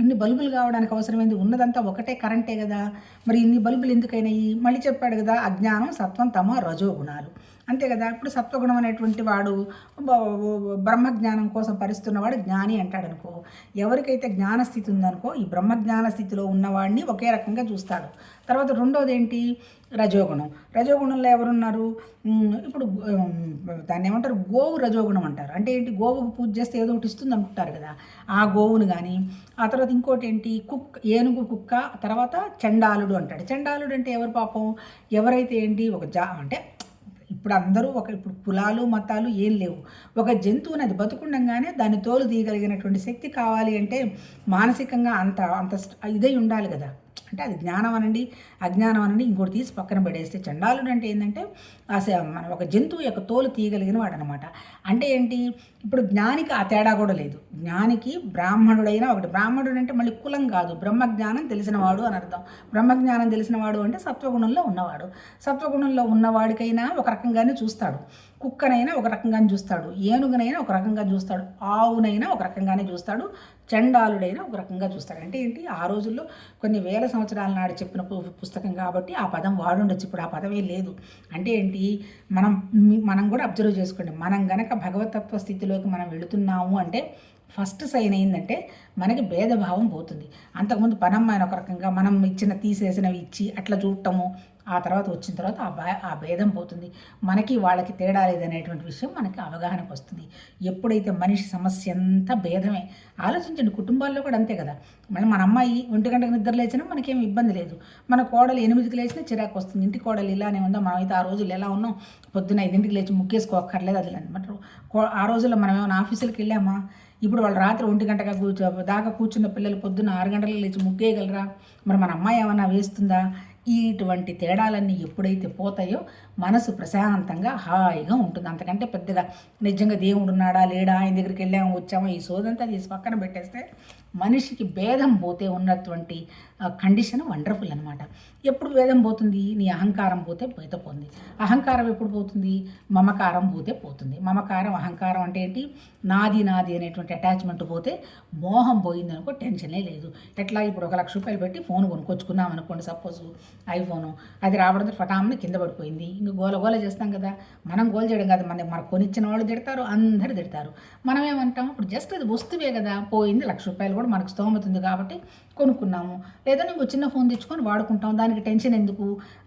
ఇన్ని బల్బులు కావడానికి అవసరమైంది ఉన్నదంతా ఒకటే కరెంటే కదా. మరి ఇన్ని బల్బులు ఎందుకైనాయి? మళ్ళీ చెప్పాడు కదా, అజ్ఞానం, సత్వం, తమ, రజో గుణాలు అంతే కదా. ఇప్పుడు సత్వగుణం అనేటువంటి వాడు బ్రహ్మజ్ఞానం కోసం పరిస్తున్నవాడు జ్ఞాని అంటాడు అనుకో. ఎవరికైతే జ్ఞానస్థితి ఉందనుకో, ఈ బ్రహ్మజ్ఞాన స్థితిలో ఉన్నవాడిని ఒకే రకంగా చూస్తాడు. తర్వాత రెండోది ఏంటి? రజోగుణం. రజోగుణంలో ఎవరున్నారు? ఇప్పుడు దాన్ని ఏమంటారు? గోవు రజోగుణం అంటారు. అంటే ఏంటి? గోవుకు పూజ చేస్తే ఏదో ఒకటి ఇస్తుంది అనుకుంటారు కదా, ఆ గోవును కానీ. ఆ తర్వాత ఇంకోటి ఏంటి? ఏనుగు, కుక్క, తర్వాత చండాలుడు అంటాడు. చండాలుడు అంటే ఎవరు పాపం? ఎవరైతే ఏంటి అంటే ఇప్పుడు అందరూ ఇప్పుడు కులాలు మతాలు ఏం లేవు. ఒక జంతువుని అది బతుకుండగానే దాన్ని తోలు తీయగలిగినటువంటి శక్తి కావాలి అంటే మానసికంగా అంత అంత ఇదై ఉండాలి కదా. అంటే అది జ్ఞానం అనండి, అజ్ఞానం అనండి, ఇంకోటి తీసి పక్కన పడేస్తే చండాలుడు అంటే ఏంటంటే మన ఒక జంతువు యొక్క తోలు తీయగలిగిన వాడు అనమాట. అంటే ఏంటి? ఇప్పుడు జ్ఞానికి ఆ తేడా కూడా లేదు. జ్ఞానికి బ్రాహ్మణుడైనా ఒకటి. బ్రాహ్మణుడు అంటే మళ్ళీ కులం కాదు, బ్రహ్మజ్ఞానం తెలిసినవాడు అని అర్థం. బ్రహ్మజ్ఞానం తెలిసినవాడు అంటే సత్వగుణంలో ఉన్నవాడు. సత్వగుణంలో ఉన్నవాడికైనా ఒక రకంగానే చూస్తాడు. కుక్కనైనా ఒక రకంగానే చూస్తాడు, ఏనుగునైనా ఒక రకంగా చూస్తాడు, ఆవునైనా ఒక రకంగానే చూస్తాడు, చండాలుడైనా ఒక రకంగా చూస్తాడు. అంటే ఏంటి? ఆ రోజుల్లో కొన్ని వేల సంవత్సరాల నాడు చెప్పిన పుస్తకం కాబట్టి ఆ పదం వాడుండొచ్చు. ఇప్పుడు ఆ పదమే లేదు. అంటే ఏంటి? మనం కూడా అబ్జర్వ్ చేసుకోండి. మనం గనక భగవతత్వ స్థితిలోకి మనం వెళుతున్నాము అంటే ఫస్ట్ సైన్ అయిందంటే మనకి భేదభావం పోతుంది. అంతకుముందు పనమ్మాయిని ఒక రకంగా మనం తీసేసినవి ఇచ్చి అట్లా చూడటము, ఆ తర్వాత వచ్చిన తర్వాత ఆ భేదం పోతుంది. మనకి వాళ్ళకి తేడా లేదనేటువంటి విషయం మనకి అవగాహనకు వస్తుంది. ఎప్పుడైతే మనిషి సమస్య అంతా భేదమే. ఆలోచించండి, కుటుంబాల్లో కూడా అంతే కదా. మళ్ళీ మన అమ్మాయి 1 గంటకు నిద్ర లేచినా మనకేం ఇబ్బంది లేదు. మన కోడలు 8కి లేచినా చిరాకు వస్తుంది. ఇంటి కోడలు ఇలానే ఉందా? మనమైతే ఆ రోజులు ఎలా ఉన్నాం? పొద్దున్న 5కి లేచి ముగ్గేసుకోక్కర్లేదు అది అనమాట. ఆ రోజుల్లో మనం ఏమైనా ఆఫీసులకు వెళ్ళామా? ఇప్పుడు వాళ్ళు రాత్రి 1 గంటగా దాకా కూర్చున్న పిల్లలు పొద్దున్న 6 గంటలకు లేచి ముగ్గేయగలరా? మరి మన అమ్మాయి ఏమన్నా వేస్తుందా? ఇటువంటి తేడాలన్నీ ఎప్పుడైతే పోతాయో మనసు ప్రశాంతంగా హాయిగా ఉంటుంది. అంతకంటే పెద్దగా నిజంగా దేవుడు ఉన్నాడా లేడా, ఆయన దగ్గరికి వెళ్ళాము వచ్చామో ఈ సోదంతా తీసి పక్కన పెట్టేస్తే మనిషికి భేదం పోతే ఉన్నటువంటి కండిషన్ వండర్ఫుల్ అనమాట. ఎప్పుడు భేదం పోతుంది? నీ అహంకారం పోతే పోతుంది. అహంకారం ఎప్పుడు పోతుంది? మమకారం పోతే పోతుంది. మమకారం, అహంకారం అంటే ఏంటి? నాది అనేటువంటి అటాచ్మెంట్ పోతే మోహం పోయిందనుకో టెన్షనే లేదు. ఎట్లా? ఇప్పుడు 1 లక్ష రూపాయలు పెట్టి ఫోన్ కొనుక్కొచ్చుకున్నాం అనుకోండి, సపోజ్ ఐఫోను, అది రావడంతో ఫటామ్ని కింద పడిపోయింది. ఇంక గోల చేస్తాం కదా. మనం గోల చేయడం కాదు, మన కొనిచ్చిన వాళ్ళు తిడతారు, అందరు తిడతారు. మనం ఏమంటాం? ఇప్పుడు జస్ట్ అది వస్తువే కదా, పోయింది 1 లక్ష రూపాయలు కూడా మనకు స్తోమతుంది కాబట్టి కొనుక్కున్నాము. లేదా నువ్వు చిన్న ఫోన్ తెచ్చుకొని వాడుకుంటాం, దానికి టెన్షన్ ఎందుకు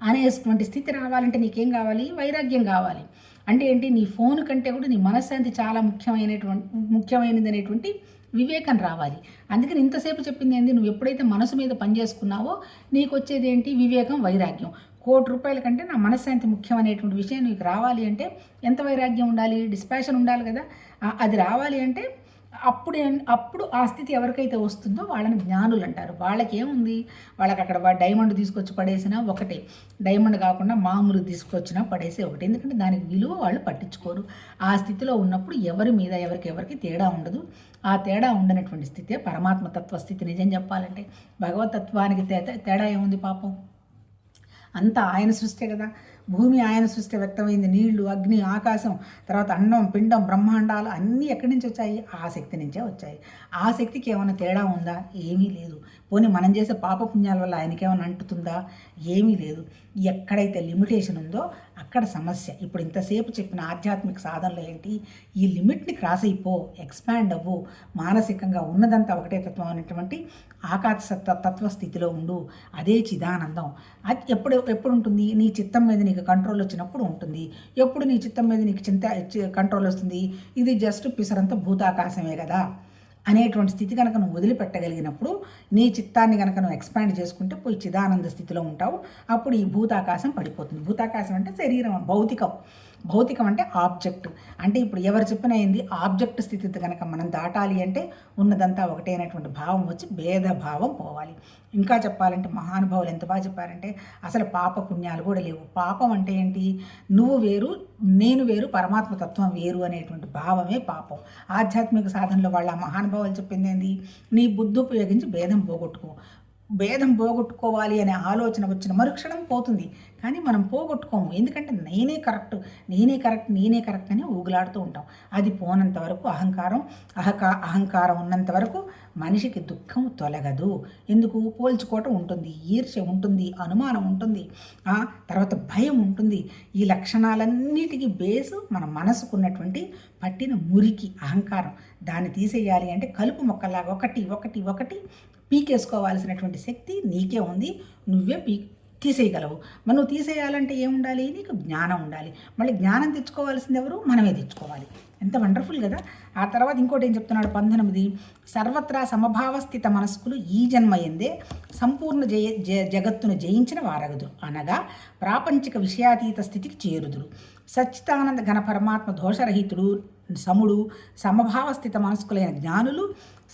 అనేటువంటి స్థితి రావాలంటే నీకేం కావాలి? వైరాగ్యం కావాలి. అంటే ఏంటి? నీ ఫోన్ కంటే కూడా నీ మనశ్శాంతి చాలా ముఖ్యమైనది అనేటువంటి వివేకం రావాలి. అందుకని ఇంతసేపు చెప్పింది ఏంటి, నువ్వు ఎప్పుడైతే మనసు మీద పని చేసుకున్నావో నీకు వచ్చేది ఏంటి, వివేకం, వైరాగ్యం. ₹1,00,00,000 కంటే నా మనశ్శాంతి ముఖ్యం అనేటువంటి విషయం నీకు రావాలి అంటే ఎంత వైరాగ్యం ఉండాలి, డిస్పాషన్ ఉండాలి కదా. అది రావాలి అంటే అప్పుడు ఆ స్థితి ఎవరికైతే వస్తుందో వాళ్ళని జ్ఞానులు అంటారు. వాళ్ళకి ఏముంది, వాళ్ళకి అక్కడ డైమండ్ తీసుకొచ్చి పడేసినా ఒకటే, డైమండ్ కాకుండా మామూలు తీసుకొచ్చినా పడేసే ఒకటి. ఎందుకంటే దానికి విలువ వాళ్ళు పట్టించుకోరు. ఆ స్థితిలో ఉన్నప్పుడు ఎవరి మీద ఎవరికి తేడా ఉండదు. ఆ తేడా ఉండనటువంటి స్థితే పరమాత్మ తత్వస్థితి. నిజం చెప్పాలంటే భగవతత్వానికి తేడా ఏముంది పాపం, అంతా ఆయన సృష్టి కదా. భూమి ఆయన సృష్టి వ్యక్తమైంది, నీళ్లు, అగ్ని, ఆకాశం, తర్వాత అన్నం, పిండం, బ్రహ్మాండాలు అన్నీ ఎక్కడి నుంచి వచ్చాయి, ఆ శక్తి నుంచే వచ్చాయి. ఆ శక్తికి ఏమైనా తేడా ఉందా, ఏమీ లేదు. పోనీ మనం చేసే పాపపుణ్యాల వల్ల ఆయనకి ఏమైనా అంటుతుందా, ఏమీ లేదు. ఎక్కడైతే లిమిటేషన్ ఉందో అక్కడ సమస్య. ఇప్పుడు ఇంతసేపు చెప్పిన ఆధ్యాత్మిక సాధనలో ఏంటి, ఈ లిమిట్ని క్రాస్ అయిపో, ఎక్స్పాండ్ అవ్వు, మానసికంగా ఉన్నదంతా ఒకటే తత్వం అనేటువంటి ఆకాశ తత్వస్థితిలో ఉండు. అదే చిదానందం. అది ఎప్పుడు ఉంటుంది, నీ చిత్తం మీద నీకు కంట్రోల్ వచ్చినప్పుడు ఉంటుంది. ఎప్పుడు నీ చిత్తం మీద నీకు కంట్రోల్ వస్తుంది, ఇది జస్ట్ పిసరంత భూతాకాశమే కదా అనేటువంటి స్థితి కనుక నువ్వు వదిలిపెట్టగలిగినప్పుడు, నీ చిత్తాన్ని కనుక నువ్వు ఎక్స్పాండ్ చేసుకుంటే పోయి చిదానంద స్థితిలో ఉంటావు. అప్పుడు ఈ భూతాకాశం పడిపోతుంది. భూతాకాశం అంటే శరీరం, భౌతికం అంటే ఆబ్జెక్ట్. అంటే ఇప్పుడు ఎవరు చెప్పిన అయింది, ఆబ్జెక్ట్ స్థితి కనుక మనం దాటాలి అంటే ఉన్నదంతా ఒకటే అనేటువంటి భావం వచ్చి భేదభావం పోవాలి. ఇంకా చెప్పాలంటే మహానుభావులు ఎంత బాగా చెప్పారంటే అసలు పాప పుణ్యాలు కూడా లేవు. పాపం అంటే ఏంటి, నువ్వు వేరు, నేను వేరు, పరమాత్మ తత్వం వేరు అనేటువంటి భావమే పాపం. ఆధ్యాత్మిక సాధనలో వాళ్ళ మహానుభావులు చెప్పింది ఏంది, నీ బుద్ధి ఉపయోగించి భేదం పోగొట్టుకోవాలి అనే ఆలోచన వచ్చిన మరుక్షణం పోతుంది. కానీ మనం పోగొట్టుకోము. ఎందుకంటే నేనే కరెక్ట్ అని ఊగులాడుతూ ఉంటాం. అది పోనంత వరకు అహంకారం ఉన్నంత వరకు మనిషికి దుఃఖం తొలగదు. ఎందుకు, పోల్చుకోవటం ఉంటుంది, ఈర్ష్య ఉంటుంది, అనుమానం ఉంటుంది, తర్వాత భయం ఉంటుంది. ఈ లక్షణాలన్నిటికీ బేసు మన మనసుకున్నటువంటి పట్టిన మురికి అహంకారం. దాన్ని తీసేయాలి అంటే కలుపు మొక్కలాగా ఒకటి పీకేసుకోవాల్సినటువంటి శక్తి నీకే ఉంది. నువ్వే తీసేయగలవు. మరి నువ్వు తీసేయాలంటే ఏముండాలి, నీకు జ్ఞానం ఉండాలి. మళ్ళీ జ్ఞానం తెచ్చుకోవాల్సింది ఎవరు, మనమే తెచ్చుకోవాలి. ఎంత వండర్ఫుల్ కదా. ఆ తర్వాత ఇంకోటి ఏం చెప్తున్నాడు 19, సర్వత్రా సమభావస్థిత మనస్కులు ఈ జన్మయందే సంపూర్ణ జగత్తును జయించిన వారగుదురు, అనగా ప్రాపంచిక విషయాతీత స్థితికి చేరుదురు. సచ్చిదానంద ఘన పరమాత్మ దోషరహితుడు సముడు సమభావస్థిత మనస్కులైన జ్ఞానులు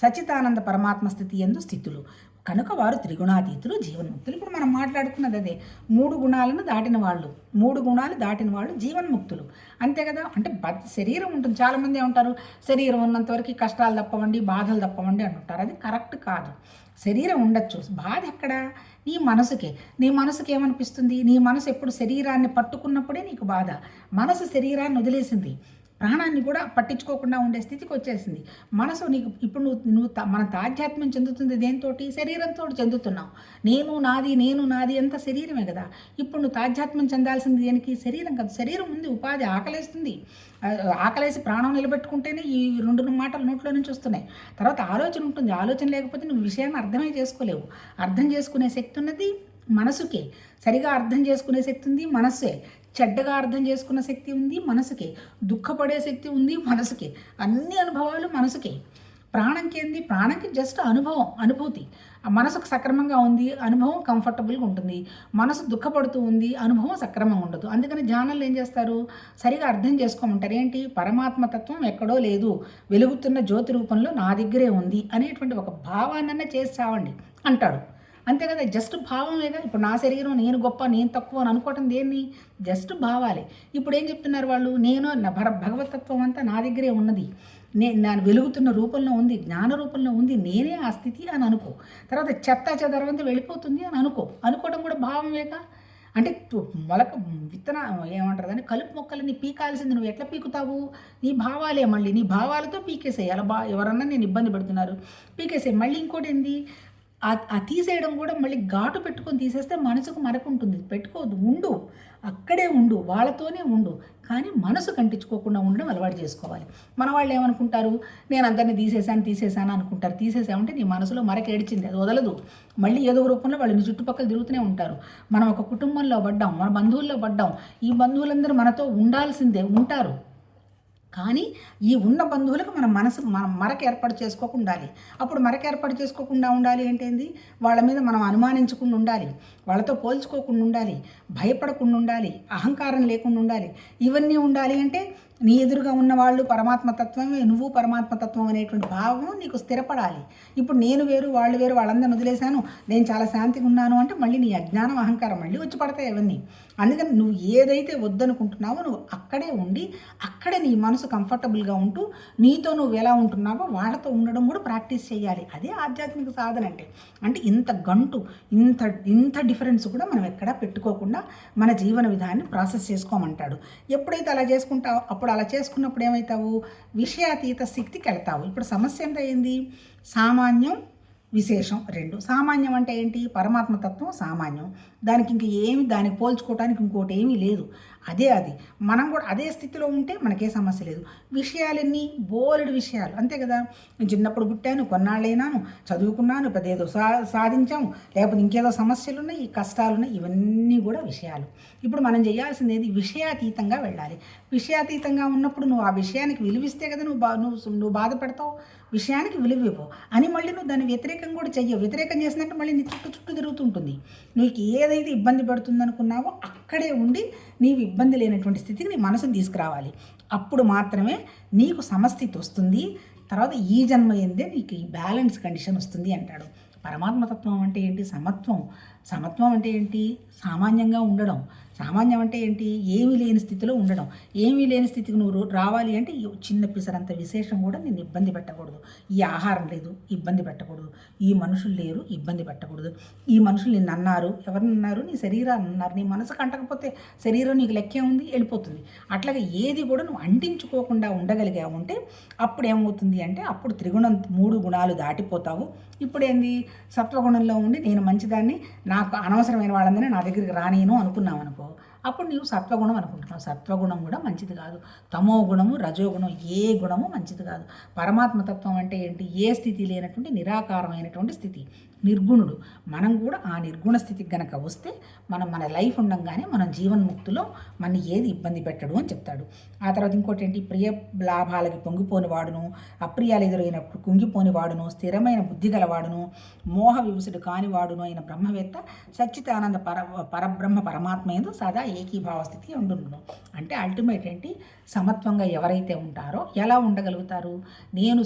సచ్చిదానంద పరమాత్మ స్థితి యందు స్థితులు కనుక వారు త్రిగుణాతీతులు, జీవన్ముక్తులు. ఇప్పుడు మనం మాట్లాడుకున్నది అదే, 3 గుణాలు దాటిన వాళ్ళు జీవన్ముక్తులు. అంతే కదా. అంటే శరీరం ఉంటుంది. చాలామంది ఏమంటారు, శరీరం ఉన్నంతవరకు కష్టాలు తప్పవండి, బాధలు తప్పవండి అంటుంటారు. అది కరెక్ట్ కాదు. శరీరం ఉండొచ్చు, బాధ ఎక్కడ, నీ మనసుకి ఏమనిపిస్తుంది, నీ మనసు ఎప్పుడు శరీరాన్ని పట్టుకున్నప్పుడే నీకు బాధ. మనసు శరీరాన్ని వదిలేసింది, ప్రాణాన్ని కూడా పట్టించుకోకుండా ఉండే స్థితికి వచ్చేసింది. మనసు నీకు ఇప్పుడు నువ్వు మన తాధ్యాత్మ్యం చెందుతుంది దేంతోటి, శరీరంతో చెందుతున్నావు. నేను నాది అంతా శరీరమే కదా. ఇప్పుడు నువ్వు తాధ్యాత్మ్యం చెందాల్సింది దేనికి, శరీరం కదా. శరీరం ఉంది, ఉపాధి, ఆకలేసి ప్రాణం నిలబెట్టుకుంటేనే ఈ 2 మాటలు నోట్లో నుంచి వస్తున్నాయి. తర్వాత ఆలోచన ఉంటుంది, ఆలోచన లేకపోతే నువ్వు విషయాన్ని అర్థమే చేసుకోలేవు. అర్థం చేసుకునే శక్తి ఉన్నది మనసుకే, సరిగా అర్థం చేసుకునే శక్తి ఉంది మనస్సే, చెడ్డగా అర్థం చేసుకున్న శక్తి ఉంది మనసుకే, దుఃఖపడే శక్తి ఉంది మనసుకే, అన్ని అనుభవాలు మనసుకే. ప్రాణంకి జస్ట్ అనుభూతి. మనసుకు సక్రమంగా ఉంది, అనుభవం కంఫర్టబుల్గా ఉంటుంది. మనసు దుఃఖపడుతూ ఉంది, అనుభవం సక్రమంగా ఉండదు. అందుకని జ్ఞానులు ఏం చేస్తారు, సరిగా అర్థం చేసుకోమంటారు. ఏంటి, పరమాత్మతత్వం ఎక్కడో లేదు, వెలుగుతున్న జ్యోతి రూపంలో నా దగ్గరే ఉంది అనేటువంటి ఒక భావాన్నన్నా చేసి చావండి అంటాడు. అంతే కదా, జస్ట్ భావమేగా. ఇప్పుడు నా శరీరం, నేను గొప్ప, నేను తక్కువ అని అనుకోవటం దేన్ని, జస్ట్ భావాలే. ఇప్పుడు ఏం చెప్తున్నారు వాళ్ళు, భగవతత్వం అంతా నా దగ్గరే ఉన్నది, నేను వెలుగుతున్న రూపంలో ఉంది, జ్ఞాన రూపంలో ఉంది, నేనే ఆ స్థితి అని అనుకో. తర్వాత చెదరవంతా వెళ్ళిపోతుంది అని అనుకోవడం కూడా భావమేగా. అంటే విత్తన ఏమంటారు కానీ కలుపు మొక్కలని పీకాల్సింది నువ్వు ఎట్లా పీకుతావు, నీ భావాలే. మళ్ళీ నీ భావాలతో పీకేసేయి. అలా ఎవరన్నా నేను ఇబ్బంది పెడుతున్నారు, పీకేసేయి. మళ్ళీ ఇంకోటి ఏంది, ఆ తీసేయడం కూడా మళ్ళీ ఘాటు పెట్టుకొని తీసేస్తే మనసుకు మరకుంటుంది. పెట్టుకోవద్దు, అక్కడే ఉండు, వాళ్ళతోనే ఉండు. కానీ మనసు కంటించుకోకుండా ఉండడం అలవాటు చేసుకోవాలి. మన వాళ్ళు ఏమనుకుంటారు, నేను అందరినీ తీసేసాను అనుకుంటారు. తీసేసామంటే నీ మనసులో మరకేడిచింది, అది వదలదు. మళ్ళీ ఏదో రూపంలో వాళ్ళు నీ చుట్టుపక్కల తిరుగుతూనే ఉంటారు. మనం ఒక కుటుంబంలో పడ్డాం, మన బంధువుల్లో పడ్డాం. ఈ బంధువులందరూ మనతో ఉండాల్సిందే, ఉంటారు. కానీ ఈ ఉన్న బంధువులకు మనం మరక ఏర్పాటు చేసుకోకుండా ఉండాలి. అప్పుడు మరక ఏర్పాటు చేసుకోకుండా ఉండాలి అంటే ఏంది? వాళ్ళ మీద మనం అనుమానించకుండా ఉండాలి, వాళ్ళతో పోల్చుకోకుండా ఉండాలి, భయపడకుండా ఉండాలి, అహంకారం లేకుండా ఉండాలి. ఇవన్నీ ఉండాలి అంటే నీ ఎదురుగా ఉన్నవాళ్ళు పరమాత్మతత్వమే, నువ్వు పరమాత్మతత్వం అనేటువంటి భావం నీకు స్థిరపడాలి. ఇప్పుడు నేను వేరు, వాళ్ళు వేరు, వాళ్ళందరిని వదిలేశాను, నేను చాలా శాంతిగా ఉన్నాను అంటే మళ్ళీ నీ అజ్ఞానం, అహంకారం మళ్ళీ వచ్చి పడతాయి అవన్నీ. అందుకని నువ్వు ఏదైతే వద్దనుకుంటున్నావో నువ్వు అక్కడే ఉండి, అక్కడే నీ మనసు కంఫర్టబుల్గా ఉంటూ నీతో నువ్వు ఎలా ఉంటున్నావో వాళ్ళతో ఉండడం కూడా ప్రాక్టీస్ చేయాలి. అదే ఆధ్యాత్మిక సాధన అంటే. అంటే ఇంత గంటు, ఇంత ఇంత డిఫరెన్స్ కూడా మనం ఎక్కడా పెట్టుకోకుండా మన జీవన విధానాన్ని ప్రాసెస్ చేసుకోమంటాడు. ఎప్పుడైతే అలా చేసుకుంటావో అప్పుడు అలా చేసుకున్నప్పుడు ఏమవుతావు? విషయాతీత స్థితికి వెళ్తావు. ఇప్పుడు సమస్య ఎంత అయింది? సామాన్యం, విశేషం రెండు. సామాన్యం అంటే ఏంటి? పరమాత్మతత్వం సామాన్యం, దానికి ఇంక ఏమి, దానికి పోల్చుకోవడానికి ఇంకోటి ఏమీ లేదు. అది మనం కూడా అదే స్థితిలో ఉంటే మనకే సమస్య లేదు. విషయాలన్నీ బోలెడు విషయాలు అంతే కదా. నేను చిన్నప్పుడు పుట్టాను, కొన్నాళ్ళైనాను, చదువుకున్నాను, పెద్ద ఏదో సాధించాము, లేకపోతే ఇంకేదో సమస్యలు ఉన్నాయి, ఈ కష్టాలు ఉన్నాయి, ఇవన్నీ కూడా విషయాలు. ఇప్పుడు మనం చేయాల్సింది ఏది? విషయాతీతంగా వెళ్ళాలి. విషయాతీతంగా ఉన్నప్పుడు నువ్వు ఆ విషయానికి విలువిస్తే కదా నువ్వు బాధపడతావు. విషయానికి విలువివ్వు అని మళ్ళీ నువ్వు దాన్ని వ్యతిరేకం కూడా చెయ్యవు. వ్యతిరేకం చేసినట్టు మళ్ళీ నీ చుట్టూ తిరుగుతుంటుంది. నీకు ఏదైతే ఇబ్బంది పడుతుంది అనుకున్నావో అక్కడే ఉండి నీవు ఇబ్బంది లేనటువంటి స్థితికి నీ మనసుని తీసుకురావాలి. అప్పుడు మాత్రమే నీకు సమస్థితి వస్తుంది. తర్వాత ఈ జన్మ ఏందే నీకు ఈ బ్యాలెన్స్ కండిషన్ వస్తుంది అంటాడు. పరమాత్మతత్వం అంటే ఏంటి? సమత్వం. సమత్వం అంటే ఏంటి? సామాన్యంగా ఉండడం. సామాన్యం అంటే ఏంటి? ఏమీ లేని స్థితిలో ఉండడం. ఏమీ లేని స్థితికి నువ్వు రావాలి అంటే చిన్న పిసరంత విశేషం కూడా నిన్ను ఇబ్బంది పెట్టకూడదు. ఈ ఆహారం లేదు, ఇబ్బంది పెట్టకూడదు. ఈ మనుషులు లేరు, ఇబ్బంది పెట్టకూడదు. ఈ మనుషులు నిన్ను అన్నారు, ఎవరినన్నారు? నీ శరీరాన్ని అన్నారు. నీ మనసుకు అంటకపోతే శరీరం నీకు లెక్కే ఉంది, వెళ్ళిపోతుంది. అట్లాగే ఏది కూడా నువ్వు అంటించుకోకుండా ఉండగలిగావు ఉంటే అప్పుడు ఏమవుతుంది అంటే అప్పుడు త్రిగుణం 3 గుణాలు దాటిపోతావు. ఇప్పుడు ఏంది? సత్వగుణంలో ఉండి నేను మంచిదాన్ని, నాకు అనవసరమైన వాళ్ళందరినీ నా దగ్గరికి రానేను అనుకున్నావు అనుకో, అప్పుడు నీవు సత్వగుణం అనుకుంటున్నావు. సత్వగుణం కూడా మంచిది కాదు. తమో గుణము, రజోగుణం, ఏ గుణము మంచిది కాదు. పరమాత్మతత్వం అంటే ఏంటి? ఏ స్థితి లేనటువంటి నిరాకారమైనటువంటి స్థితి, నిర్గుణుడు. మనం కూడా ఆ నిర్గుణ స్థితికి గనక వస్తే మన లైఫ్ ఉండంగానే మనం జీవన్ముక్తిలో మన ఏది ఇబ్బంది పెట్టడు అని చెప్తాడు. ఆ తర్వాత ఇంకోటి ఏంటి? ప్రియ లాభాలకి పొంగిపోని వాడును, అప్రియాలు ఎదురైనప్పుడు కుంగిపోని వాడును, స్థిరమైన బుద్ధి గలవాడును, మోహ వివసుడు కానివాడును అయిన బ్రహ్మవేత్త సచ్చిదానంద పరబ్రహ్మ పరమాత్మ యందు సదా ఏకీభావ స్థితి ఉండును. అంటే అల్టిమేట్ ఏంటి? సమత్వంగా ఎవరైతే ఉంటారో ఎలా ఉండగలుగుతారు? నేను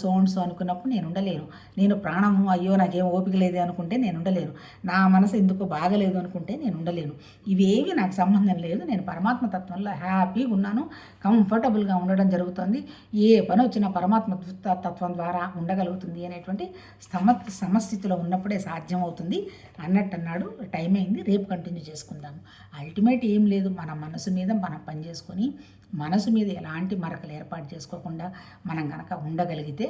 సోన్సు అనుకున్నప్పుడు నేను ఉండలేను. నేను ప్రాణము, అయ్యో నాకేం ఓపిక లేదు అనుకుంటే నేను ఉండలేను. నా మనసు ఎందుకో బాగలేదు అనుకుంటే నేను ఉండలేను. ఇవేవి నాకు సంబంధం లేదు. నేను పరమాత్మ తత్వంలో హ్యాపీగా ఉన్నాను, కంఫర్టబుల్గా ఉండడం జరుగుతుంది. ఏ పని వచ్చినా పరమాత్మ తత్వం ద్వారా ఉండగలుగుతుంది అనేటువంటి సమస్థితిలో ఉన్నప్పుడే సాధ్యమవుతుంది అన్నట్టు అన్నాడు. టైం అయింది, రేపు కంటిన్యూ చేసుకుందాం. అల్టిమేట్ ఏం లేదు, మన మనసు మీద మనం పనిచేసుకొని మనసు మీద ఎలాంటి మరకలు ఏర్పాటు చేసుకోకుండా మనం కనుక ఉండగలిగితే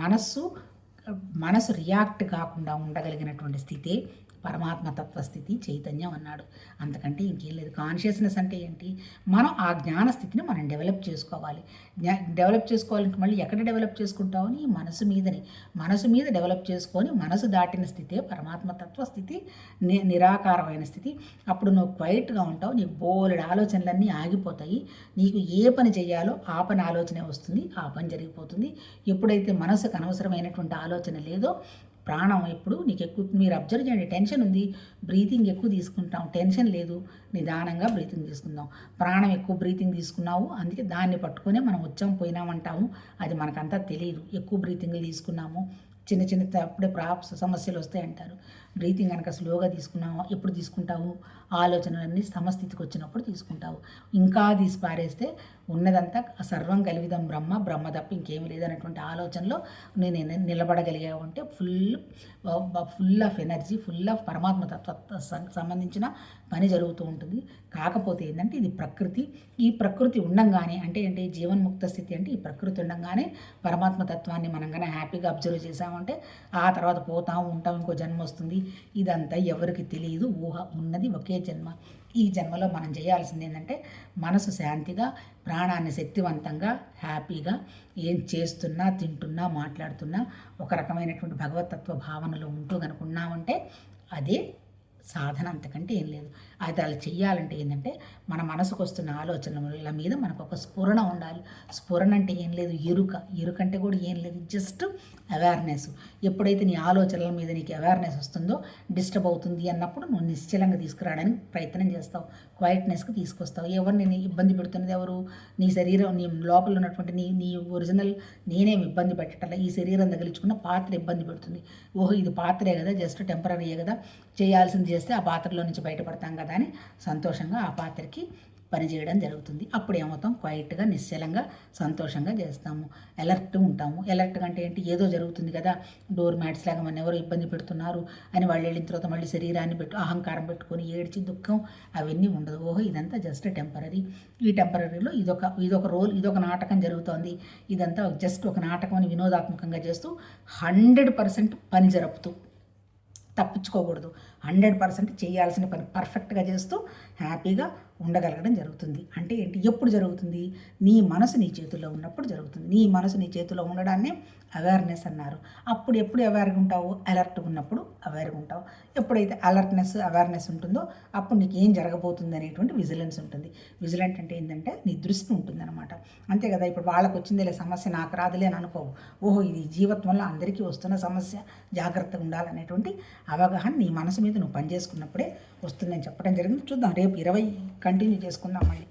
మనసు రియాక్ట్ కాకుండా ఉండగలిగినటువంటి స్థితే పరమాత్మతత్వ స్థితి, చైతన్యం అన్నాడు. అంతకంటే ఇంకేం లేదు. కాన్షియస్నెస్ అంటే ఏంటి? మనం ఆ జ్ఞాన స్థితిని మనం డెవలప్ చేసుకోవాలి. డెవలప్ చేసుకోవాలంటే మళ్ళీ ఎక్కడ డెవలప్ చేసుకుంటావు? నీ మనసు మీదని. మనసు మీద డెవలప్ చేసుకొని మనసు దాటిన స్థితే పరమాత్మతత్వ స్థితి, నిరాకారమైన స్థితి. అప్పుడు నువ్వు క్వైట్గా ఉంటావు. నీకు బోలెడు ఆలోచనలన్నీ ఆగిపోతాయి. నీకు ఏ పని చేయాలో ఆ పని ఆలోచనే వస్తుంది, ఆ పని జరిగిపోతుంది. ఎప్పుడైతే మనసుకు అనవసరమైనటువంటి ఆలోచన లేదో, ప్రాణం ఎప్పుడు నీకు ఎక్కువ, మీరు అబ్జర్వ్ చేయండి, టెన్షన్ ఉంది, బ్రీతింగ్ ఎక్కువ తీసుకుంటాం. టెన్షన్ లేదు, నిదానంగా బ్రీతింగ్ తీసుకుందాం. ప్రాణం ఎక్కువ బ్రీతింగ్ తీసుకున్నావు, అందుకే దాన్ని పట్టుకునే మనం వచ్చాం పోయినామంటాము. అది మనకంతా తెలియదు. ఎక్కువ బ్రీతింగ్లు తీసుకున్నాము, చిన్న అప్పుడే సమస్యలు వస్తాయంటారు. బ్రీతింగ్ కనుక స్లోగా తీసుకున్నావు, ఎప్పుడు తీసుకుంటావు? ఆలోచనలన్నీ సమస్థితికి వచ్చినప్పుడు తీసుకుంటావు. ఇంకా తీసి పారేస్తే ఉన్నదంతా సర్వం కలివిదం బ్రహ్మ తప్ప ఇంకేమీ లేదనేటువంటి ఆలోచనలో నేను నిలబడగలిగావు అంటే full of energy, full of పరమాత్మతత్వ సంబంధించిన పని జరుగుతూ ఉంటుంది. కాకపోతే ఏంటంటే ఇది ప్రకృతి. ఈ ప్రకృతి ఉండంగానే అంటే ఏంటి? జీవన్ముక్త స్థితి అంటే ఈ ప్రకృతి ఉండంగానే పరమాత్మతత్వాన్ని మనం కన్నా హ్యాపీగా అబ్జర్వ్ చేసామంటే ఆ తర్వాత పోతాం ఉంటాం, ఇంకో జన్మ వస్తుంది. ఇదంతా ఎవరికి తెలియదు, ఊహ. ఉన్నది ఒకే జన్మ. ఈ జన్మలో మనం చేయాల్సింది ఏంటంటే మనసు శాంతిగా, ప్రాణాన్ని శక్తివంతంగా, హ్యాపీగా ఏం చేస్తున్నా, తింటున్నా, మాట్లాడుతున్నా ఒక రకమైనటువంటి భగవతత్వ భావనలో ఉంటూ కనుక ఉన్నామంటే అదే సాధన, అంతకంటే ఏం లేదు. అది అలా చెయ్యాలంటే ఏంటంటే మన మనసుకు వస్తున్న ఆలోచనల మీద మనకు ఒక స్ఫురణ ఉండాలి. స్ఫురణ అంటే ఏం లేదు, ఎరుక అంటే కూడా ఏం లేదు, జస్ట్ అవేర్నెస్. ఎప్పుడైతే నీ ఆలోచనల మీద నీకు అవేర్నెస్ వస్తుందో డిస్టర్బ్ అవుతుంది అన్నప్పుడు నువ్వు నిశ్చలంగా తీసుకురావడానికి ప్రయత్నం చేస్తావు, క్వైట్నెస్కి తీసుకొస్తావు. ఎవరు నేను ఇబ్బంది పెడుతున్నది ఎవరు? నీ శరీరం, నీ లోపల ఉన్నటువంటి నీ ఒరిజినల్ నేనేమి ఇబ్బంది పెట్టాల, ఈ శరీరం తగిలించుకున్న పాత్ర ఇబ్బంది పెడుతుంది. ఓహో ఇది పాత్రే కదా, జస్ట్ టెంపరీయే కదా, చేయాల్సింది చేస్తే ఆ పాత్రలో నుంచి బయటపడతాం కదా అని సంతోషంగా ఆ పాత్రకి పనిచేయడం జరుగుతుంది. అప్పుడు ఏమవుతాం, క్వైట్గా నిశ్చలంగా సంతోషంగా చేస్తాము, అలర్ట్ ఉంటాము. అలర్ట్గా అంటే ఏంటి, ఏదో జరుగుతుంది కదా, డోర్ మ్యాట్స్ లాగా మన ఎవరో ఇబ్బంది పెడుతున్నారు అని వాళ్ళు వెళ్ళిన తర్వాత మళ్ళీ శరీరాన్ని అహంకారం పెట్టుకొని ఏడ్చి దుఃఖం అవన్నీ ఉండదు. ఓహో ఇదంతా జస్ట్ టెంపరీ. ఈ టెంపరీలో ఇదొక రోల్, ఇదొక నాటకం జరుగుతోంది, ఇదంతా జస్ట్ ఒక నాటకం అని వినోదాత్మకంగా చేస్తూ 100% పని జరుపుతూ తప్పించుకోకూడదు. 100% చేయాల్సిన పని పర్ఫెక్ట్గా చేస్తూ హ్యాపీగా ఉండగలగడం జరుగుతుంది. అంటే ఏంటి, ఎప్పుడు జరుగుతుంది? నీ మనసు నీ చేతుల్లో ఉన్నప్పుడు జరుగుతుంది. నీ మనసు నీ చేతిలో ఉండడాన్ని అవేర్నెస్ అన్నారు. అప్పుడు ఎప్పుడు అవేర్గా ఉంటావు? అలర్ట్గా ఉన్నప్పుడు అవేర్గా ఉంటావు. ఎప్పుడైతే అవేర్నెస్ ఉంటుందో అప్పుడు నీకు ఏం జరగబోతుంది అనేటువంటి విజిలెన్స్ ఉంటుంది. విజిలెంట్ అంటే ఏంటంటే నీ దృష్టి ఉంటుందన్నమాట. అంతే కదా, ఇప్పుడు వాళ్ళకు వచ్చిందేలే సమస్య నాకు రాదులే అని అనుకోవు. ఓహో ఇది జీవితంలో అందరికీ వస్తున్న సమస్య, జాగ్రత్తగా ఉండాలనేటువంటి అవగాహన నీ మనసు మీద నువ్వు పనిచేసుకున్నప్పుడే వస్తుందని చెప్పడం జరిగింది. చూద్దాం, రేపు 20 కంటిన్యూ చేసుకుందాం మళ్ళీ.